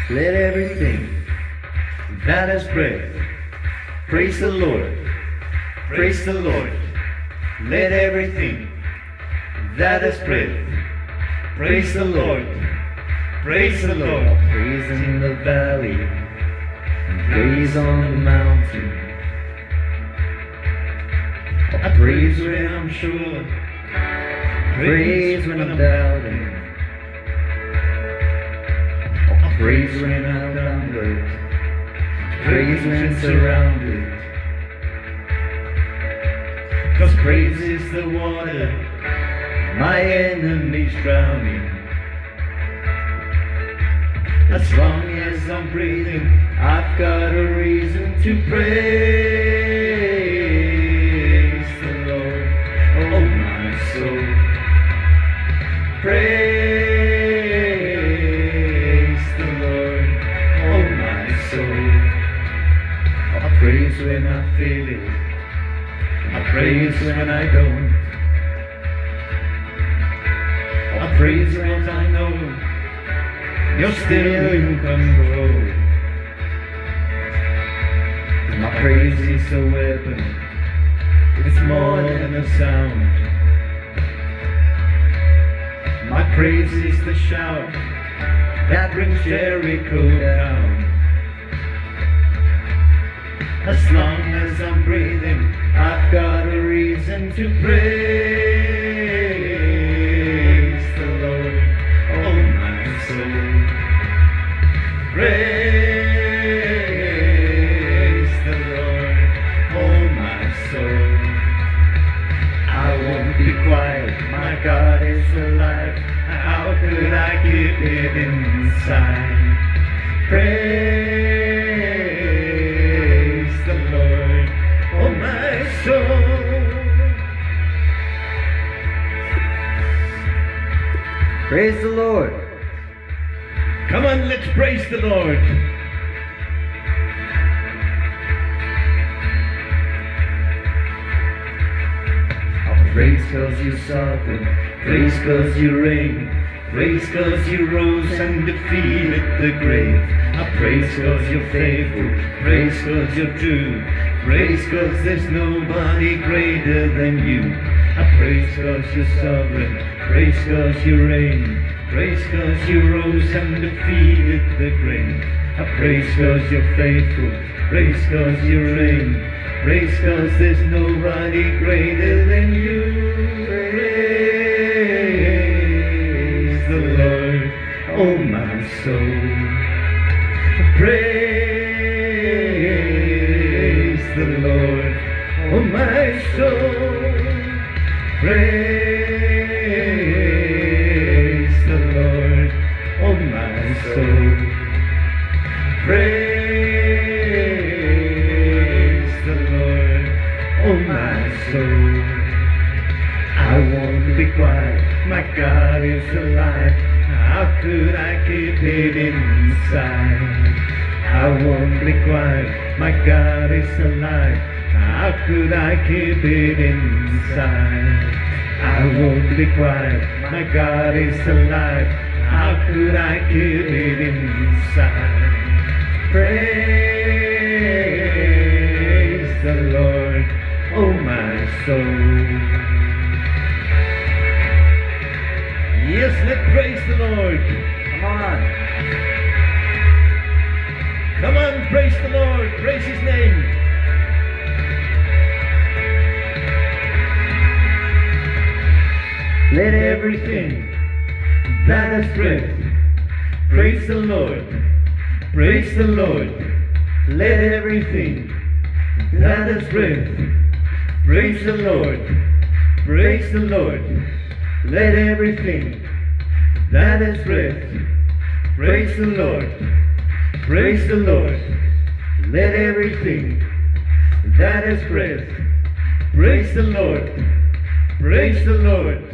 Let everything that has breath praise the Lord. Praise the Lord. Let everything that has breath praise the Lord. Praise the Lord. Praise in the valley and praise on the mountain. I praise when I'm sure, praise when I'm doubting. I praise when I'm outnumbered, praise when surrounded. 'Cause praise is the water my enemy's drowning. As long as I'm breathing, I've got a reason to praise the Lord, oh my soul. Praise the Lord, oh my soul. I praise when I feel it, I praise when I don't. I praise when I know you're still in control. My praise is a weapon, it's more than a sound. My praise is the shout that brings Jericho down. As long as I'm breathing, I've got a reason to praise the Lord, oh my soul. Praise the Lord, oh my soul. I won't be quiet, my God is alive. How could I keep it inside? Praise the Lord, oh my soul. Praise the Lord. Come on, let's praise the Lord. I'll praise 'cause you're sovereign, praise 'cause you reign, praise 'cause you rose and defeated the grave. I praise 'cause you're faithful, praise 'cause you're true, praise 'cause there's nobody greater than you. I praise 'cause you're sovereign, praise 'cause you reign, praise 'cause you rose and defeated the grave. I praise 'cause you're faithful, praise 'cause you reign, praise 'cause there's nobody greater than you. Praise the Lord, oh my soul. Praise the Lord, oh my soul. Praise the Lord, oh my soul. Praise the Lord, oh my soul. I won't be quiet, my God is alive. How could I keep it inside? I won't be quiet, my God is alive. How could I keep it inside? I won't be quiet, my God is alive. How could I keep it inside? Praise the Lord, oh my soul. Yes, let's praise the Lord. Come on. Come on, praise the Lord, praise His name. Let everything that has breath praise the Lord. Praise the Lord. Let everything that has breath praise the Lord. Praise the Lord. Let everything that has breath praise the Lord. Praise the Lord. Let everything that has breath praise the Lord. Praise the Lord.